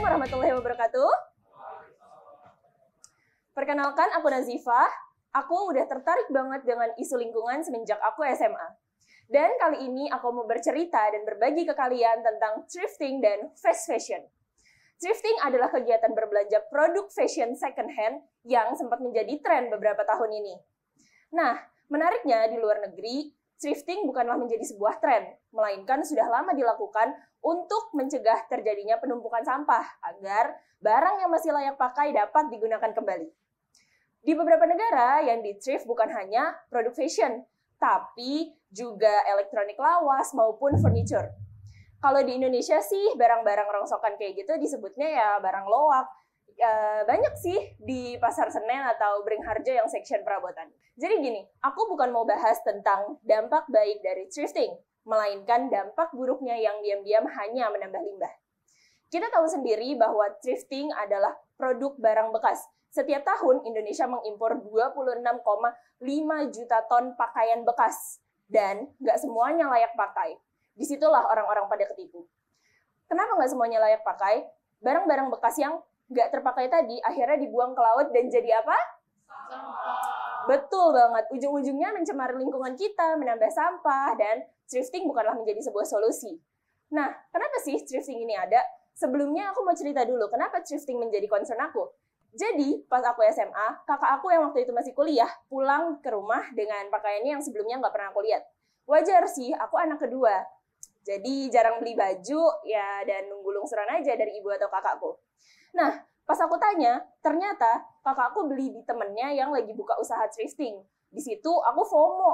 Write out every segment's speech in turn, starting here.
warahmatullahi wabarakatuh. Perkenalkan, aku Nazifah. Aku udah tertarik banget dengan isu lingkungan semenjak aku SMA. Dan kali ini aku mau bercerita dan berbagi ke kalian tentang thrifting dan fast fashion. Thrifting adalah kegiatan berbelanja produk fashion second hand yang sempat menjadi tren beberapa tahun ini. Nah, menariknya di luar negeri, thrifting bukanlah menjadi sebuah tren, melainkan sudah lama dilakukan untuk mencegah terjadinya penumpukan sampah agar barang yang masih layak pakai dapat digunakan kembali. Di beberapa negara yang di-thrift bukan hanya produk fashion, tapi juga elektronik lawas maupun furniture. Kalau di Indonesia sih barang-barang rongsokan kayak gitu disebutnya ya barang loak. Banyak sih di Pasar Senen atau Beringharjo yang section perabotan. Jadi gini, aku bukan mau bahas tentang dampak baik dari thrifting, melainkan dampak buruknya yang diam-diam hanya menambah limbah. Kita tahu sendiri bahwa thrifting adalah produk barang bekas. Setiap tahun Indonesia mengimpor 26,5 juta ton pakaian bekas. Dan nggak semuanya layak pakai. Disitulah orang-orang pada ketipu. Kenapa nggak semuanya layak pakai? Barang-barang bekas yang nggak terpakai tadi akhirnya dibuang ke laut dan jadi apa? Sampah. Betul banget. Ujung-ujungnya mencemari lingkungan kita, menambah sampah, dan thrifting bukanlah menjadi sebuah solusi. Nah, kenapa sih thrifting ini ada? Sebelumnya aku mau cerita dulu kenapa thrifting menjadi concern aku. Jadi, pas aku SMA, kakak aku yang waktu itu masih kuliah, pulang ke rumah dengan pakaiannya yang sebelumnya nggak pernah aku lihat. Wajar sih, aku anak kedua. Jadi, jarang beli baju, ya dan nunggu lungsuran aja dari ibu atau kakakku. Nah, pas aku tanya, ternyata kakakku beli di temennya yang lagi buka usaha thrifting. Di situ, aku FOMO.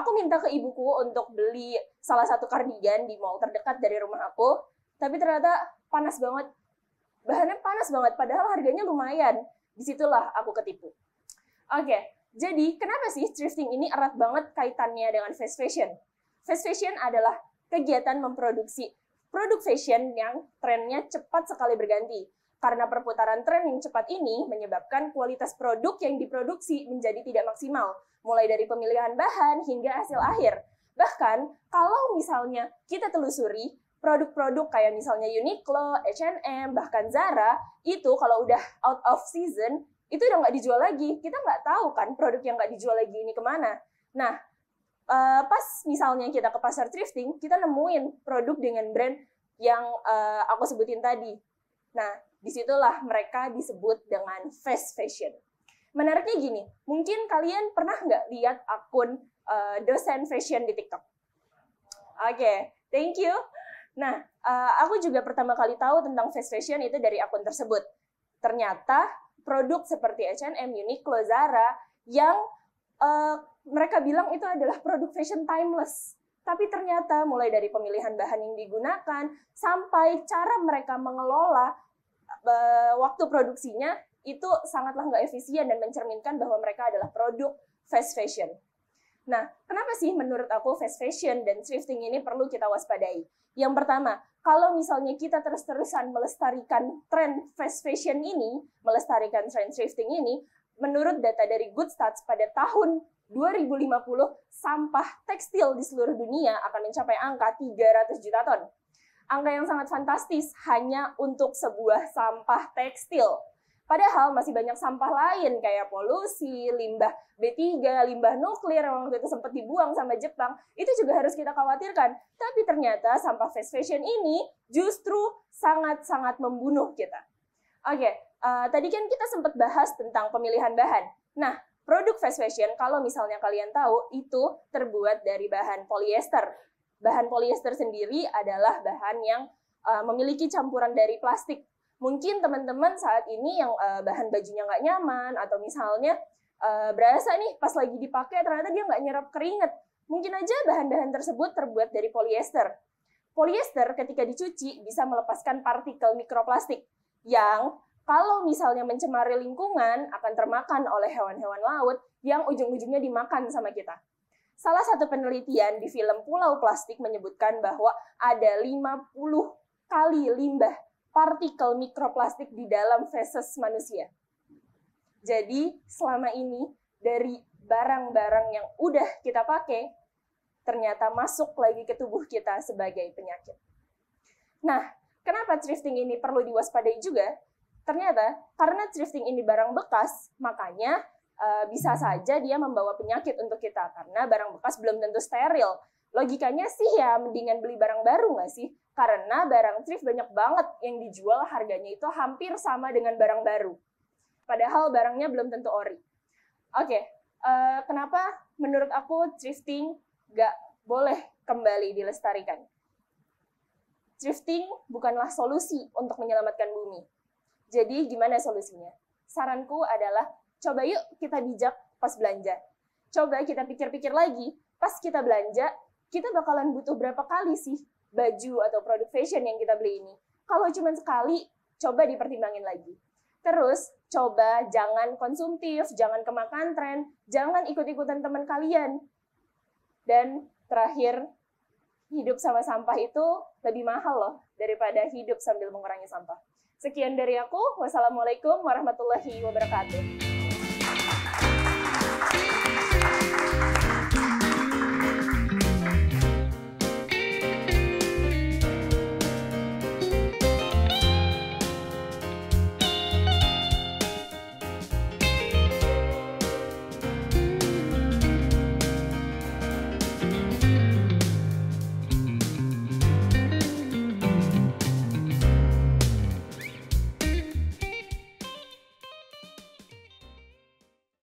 Aku minta ke ibuku untuk beli salah satu kardigan di mall terdekat dari rumah aku, tapi ternyata panas banget. Bahannya panas banget, padahal harganya lumayan. Disitulah aku ketipu. Oke, jadi kenapa sih thrifting ini erat banget kaitannya dengan fast fashion? Fast fashion adalah kegiatan memproduksi produk fashion yang trennya cepat sekali berganti. Karena perputaran tren yang cepat ini menyebabkan kualitas produk yang diproduksi menjadi tidak maksimal, mulai dari pemilihan bahan hingga hasil akhir. Bahkan, kalau misalnya kita telusuri, produk-produk kayak misalnya Uniqlo, H&M, bahkan Zara, itu kalau udah out of season, itu udah nggak dijual lagi. Kita nggak tahu kan produk yang nggak dijual lagi ini kemana. Nah, pas misalnya kita ke pasar thrifting, kita nemuin produk dengan brand yang aku sebutin tadi. Nah, disitulah mereka disebut dengan fast fashion. Menariknya gini, mungkin kalian pernah nggak lihat akun dosen fashion di TikTok? Oke, thank you. Nah, aku juga pertama kali tahu tentang fast fashion itu dari akun tersebut. Ternyata produk seperti H&M, Uniqlo, Zara yang mereka bilang itu adalah produk fashion timeless. Tapi ternyata mulai dari pemilihan bahan yang digunakan sampai cara mereka mengelola waktu produksinya itu sangatlah nggak efisien dan mencerminkan bahwa mereka adalah produk fast fashion. Nah, kenapa sih menurut aku fast fashion dan thrifting ini perlu kita waspadai? Yang pertama, kalau misalnya kita terus-terusan melestarikan tren fast fashion ini, melestarikan tren thrifting ini, menurut data dari Goodstats pada tahun 2050, sampah tekstil di seluruh dunia akan mencapai angka 300 juta ton. Angka yang sangat fantastis hanya untuk sebuah sampah tekstil. Padahal masih banyak sampah lain kayak polusi, limbah B3, limbah nuklir yang waktu itu sempat dibuang sama Jepang, itu juga harus kita khawatirkan. Tapi ternyata sampah fast fashion ini justru sangat-sangat membunuh kita. Oke, tadi kan kita sempat bahas tentang pemilihan bahan. Nah, produk fast fashion kalau misalnya kalian tahu itu terbuat dari bahan polyester. Bahan polyester sendiri adalah bahan yang memiliki campuran dari plastik. Mungkin teman-teman saat ini yang bahan bajunya nggak nyaman atau misalnya berasa nih pas lagi dipakai ternyata dia nggak nyerap keringat. Mungkin aja bahan-bahan tersebut terbuat dari polyester. Polyester ketika dicuci bisa melepaskan partikel mikroplastik yang kalau misalnya mencemari lingkungan akan termakan oleh hewan-hewan laut yang ujung-ujungnya dimakan sama kita. Salah satu penelitian di film Pulau Plastik menyebutkan bahwa ada 50 kali limbah partikel mikroplastik di dalam feses manusia. Jadi selama ini dari barang-barang yang udah kita pakai ternyata masuk lagi ke tubuh kita sebagai penyakit. Nah, Kenapa thrifting ini perlu diwaspadai juga? Ternyata karena thrifting ini barang bekas, makanya bisa saja dia membawa penyakit untuk kita karena barang bekas belum tentu steril. Logikanya sih ya mendingan beli barang baru nggak sih? Karena barang thrift banyak banget yang dijual harganya itu hampir sama dengan barang baru. Padahal barangnya belum tentu ori. Oke, kenapa menurut aku thrifting nggak boleh kembali dilestarikan? Thrifting bukanlah solusi untuk menyelamatkan bumi. Jadi gimana solusinya? Saranku adalah coba yuk kita bijak pas belanja. Coba kita pikir-pikir lagi, pas kita belanja, kita bakalan butuh berapa kali sih baju atau produk fashion yang kita beli ini? Kalau cuma sekali, coba dipertimbangin lagi. Terus, coba jangan konsumtif, jangan kemakan tren, jangan ikut-ikutan teman kalian. Dan terakhir, hidup sama sampah itu lebih mahal loh daripada hidup sambil mengurangi sampah. Sekian dari aku. Wassalamualaikum warahmatullahi wabarakatuh.